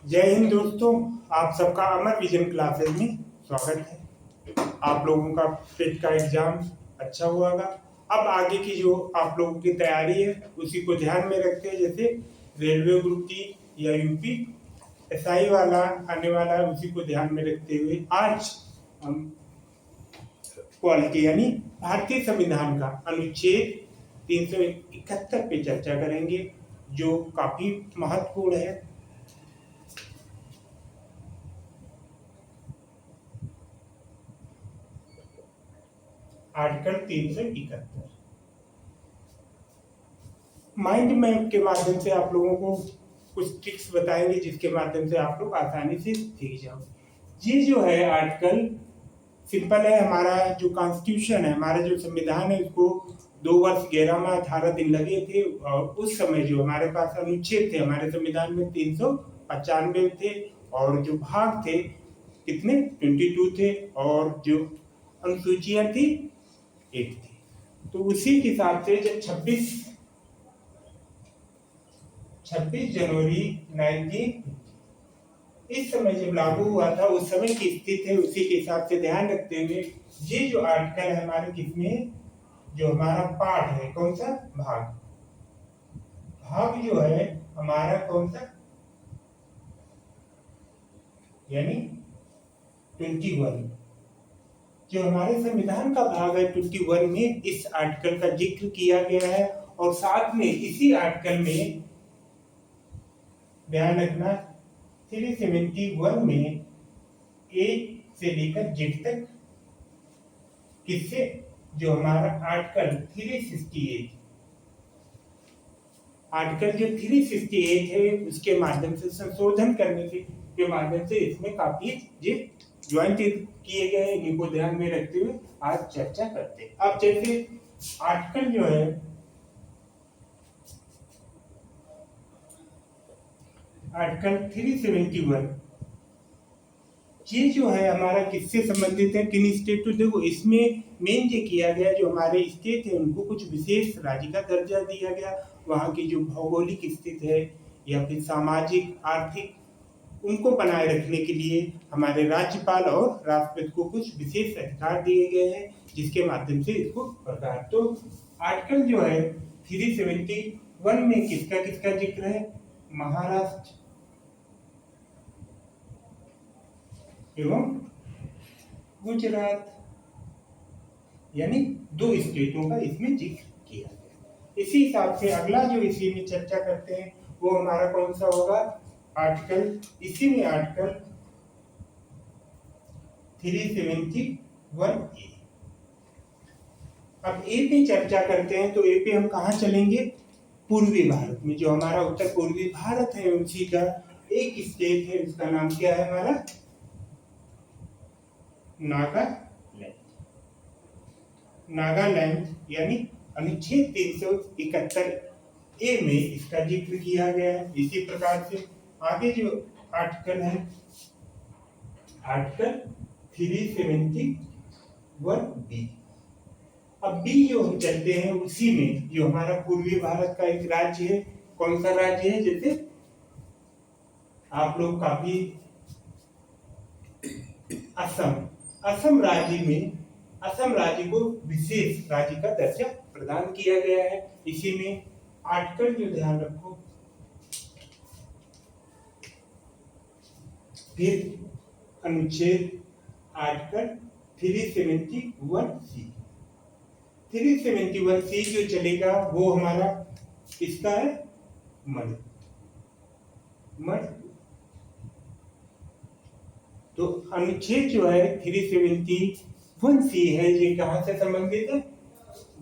जय हिंद दोस्तों। आप सबका अमर विजन क्लासेस में स्वागत है। आप लोगों का टेट का एग्जाम अच्छा हुआ होगा। अब आगे की जो आप लोगों की तैयारी है उसी को ध्यान में रखते हैं, जैसे रेलवे ग्रुप डी या यूपी एसआई वाला आने वाला है, उसी को ध्यान में रखते हुए आज हम क्वालिटी यानी भारतीय संविधान का अनुच्छेद 371 पे चर्चा करेंगे, जो काफी महत्वपूर्ण है। आर्टिकल 371 माइंड मैप के माध्यम से आप लोगों को कुछ ट्रिक्स बताएंगे, जिसके माध्यम से आप लोग आसानी से सीख जाओ। ये जो है आर्टिकल सिंपल है। हमारा जो कॉन्स्टिट्यूशन है, हमारा जो संविधान है, उसको 2 वर्ष 11 माह 18 दिन लगे थे। और उस समय जो हमारे पास अनुच्छेद थे हमारे संविधान में 395 थे, और जो भाग थे कितने 22 थे, और जो अनुसूचियां थी 8 थी। तो उसी के हिसाब से जब 26 जनवरी 19 इस समय जब लागू हुआ था, उस समय की स्थिति है, उसी के हिसाब से ध्यान रखते हुए ये जो आर्टिकल है हमारे किसमें, जो हमारा पार्ट है, कौन सा भाग जो है हमारा कौन सा, यानी 21, जो हमारे संविधान का भाग है 21 में इस आर्टिकल का जिक्र किया गया है। और साथ में इसी आर्टिकल में ध्यान रखना 371 में ए से लेकर जेड तक किससे, जो हमारा आर्टिकल 368 है उसके माध्यम से संशोधन करने के माध्यम से इसमें काफी ये ज्वाइंट किए गए हैं। इनको ध्यान में रखते हुए आज चर्चा करते हैं। अब जैसे आर्टिकल जो है आर्टिकल 371 ये जो है हमारा किससे संबंधित है, किन स्टेट तो देखो इसमें मेन ये किया गया, जो हमारे स्टेट है उनको कुछ विशेष राज्य का दर्जा दिया गया। वहाँ की जो भौगोलिक स्थिति है या फिर सामाजिक आर्थिक उनको बनाए रखने के लिए हमारे राज्यपाल और राष्ट्रपति को कुछ विशेष अधिकार दिए गए हैं, जिसके माध्यम से इसको प्रकार। तो आर्टिकल जो है 371 में किसका किसका जिक्र है, महाराष्ट्र एवं गुजरात, यानी 2 स्टेटों का इसमें जिक्र किया गया। इसी हिसाब से अगला जो इसी में चर्चा करते हैं वो हमारा कौन सा होगा, आर्टिकल इसी में आर्टिकल 371 ए। अब ए पे चर्चा करते हैं, तो ए पे हम कहाँ चलेंगे, पूर्वी भारत में। जो हमारा उत्तर पूर्वी भारत है उसी का एक स्टेट है, उसका नाम क्या है हमारा, नागालैंड, यानी अनुच्छेद 371 ए में इसका जिक्र किया गया है। इसी प्रकार से आगे जो आर्टिकल है आर्टिकल 371 बी। अब बी जो हम चलते हैं उसी में जो हमारा पूर्वी भारत का एक राज्य है, कौन सा राज्य है, जैसे आप लोग काफी असम राज्य को विशेष राज्य का दर्जा प्रदान किया गया है। इसी में आर्टिकल जो ध्यान रखो, फिर अनुच्छेद आर्टिकल 371 सी जो चलेगा वो हमारा किसका है, मणिपुर। तो अनुच्छेद जो है 371 सी है, ये कहां से संबंधित है,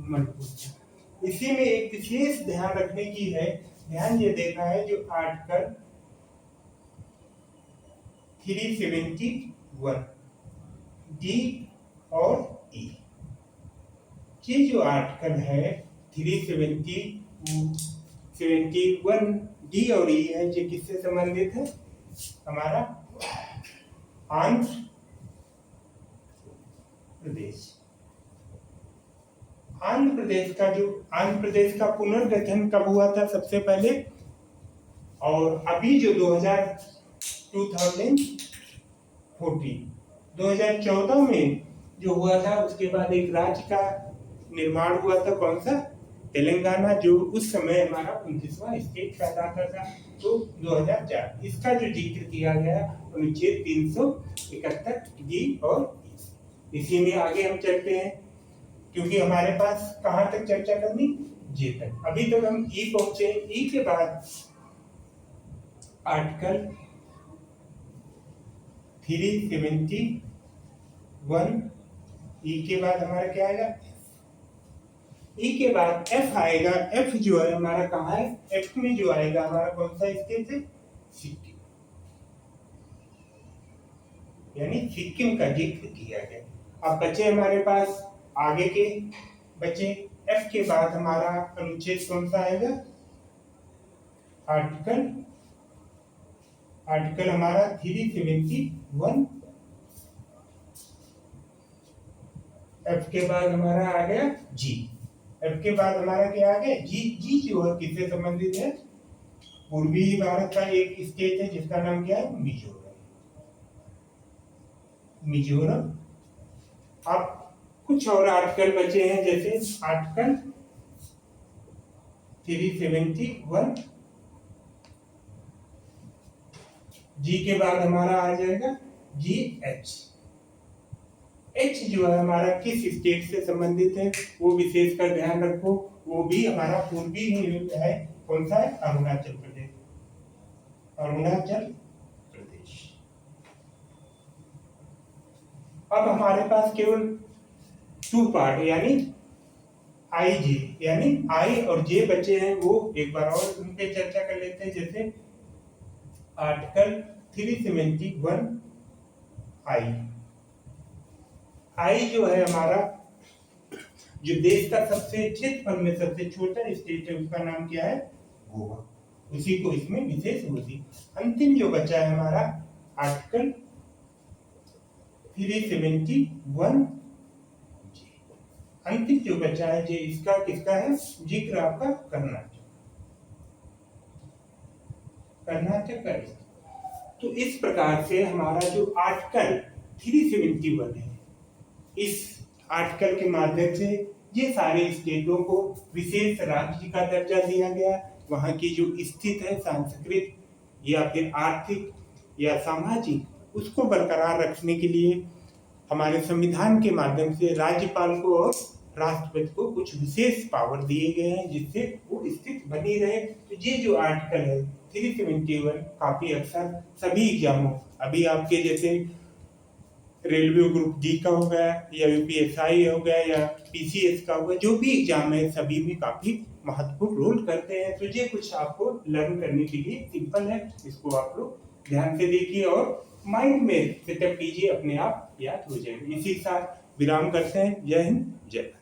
मणिपुर। इसी में एक विशेष ध्यान रखने की है, ध्यान ये देना है, जो आर्टिकल 371 डी और ई, ये जो आर्टिकल है 371 डी और ई है, ये किससे संबंधित है, हमारा आंध्र प्रदेश का पुनर्गठन कब हुआ था सबसे पहले, और अभी जो 2014 2014 में जो हुआ था, उसके बाद एक राज्य का निर्माण हुआ था, कौन सा? तेलंगाना, जो उस समय हमारा 29वां स्टेट कहलाता था। तो 2004 इसका जो जिक्र किया गया अनुच्छेद 371 जी और इसी में आगे हम चलते हैं, क्योंकि हमारे पास कहाँ तक चर्चा करनी? जे तक। अभी तक हम ई पहुंचे। ई के बाद आर्टिकल 371, ई के बाद हमारा क्या आएगा? ई के बाद एफ आएगा। एफ जो है हमारा कहाँ है? एफ में जो आएगा हमारा कौन सा स्टेट है? सिक्किम, यानी सिक्किम का जिक्र किया गया। अब बचे हमारे पास आगे के बचे। एफ के बाद हमारा अनुच्छेद कौन सा आएगा? आर्टिकल हमारा 371। एफ के बाद हमारा आ गया जी। एफ के बाद हमारा क्या आ गया? जी। जी जो है किससे संबंधित है? पूर्वी भारत का एक स्टेट है जिसका नाम क्या है? मिजोरम। अब कुछ और आर्टिकल बचे हैं, जैसे आर्टिकल 371। जी के बाद हमारा आ जाएगा जी एच। एच जो है हमारा किस स्टेट से संबंधित है वो विशेष कर ध्यान रखो। वो भी हमारा पूर्वी ही है। कौन सा है? अरुणाचल प्रदेश। अब हमारे पास केवल 2 पार्ट यानी आई जे, यानी आई और जे बचे हैं। वो एक बार और उन पे चर्चा कर लेते हैं। जैसे आर्टिकल 371 आई जो है हमारा, जो देश का सबसे क्षेत्रफल में सबसे छोटा स्टेट है, उसका नाम क्या है? गोवा। उसी को इसमें विशेष होती। अंतिम जो बचा है हमारा आर्टिकल 371 अंतिम जो बचा है जो इसका किसका है? जिक्र आपका कर्नाटक का। तो इस प्रकार से हमारा जो आर्टिकल 371 है, इस आर्टिकल के माध्यम से ये सारे स्टेटों को विशेष राज्य का दर्जा दिया गया। वहाँ की जो स्थिति है सांस्कृतिक या फिर आर्थिक या सामाजिक, उसको बरकरार रखने के लिए हमारे संविधान के माध्यम से राज्यपाल को और राष्ट्रपति को कुछ विशेष पावर दिए गए हैं, जिससे वो स्थिति बनी रहे। तो ये जो आर्टिकल है 371 काफी अक्सर सभी एग्जामों, अभी आपके जैसे रेलवे ग्रुप डी का हो गया या यूपीएसआई हो गया या पीसीएस का हो गया, जो भी एग्जाम है सभी में काफी महत्वपूर्ण रोल करते हैं। तो ये कुछ आपको लर्न करने के लिए सिंपल है, इसको आप लोग ध्यान से देखिए और माइंड में सेटअप कीजिए, अपने आप याद हो जाएगा। इसी के साथ विराम करते हैं। जय हिंद, जय भारत।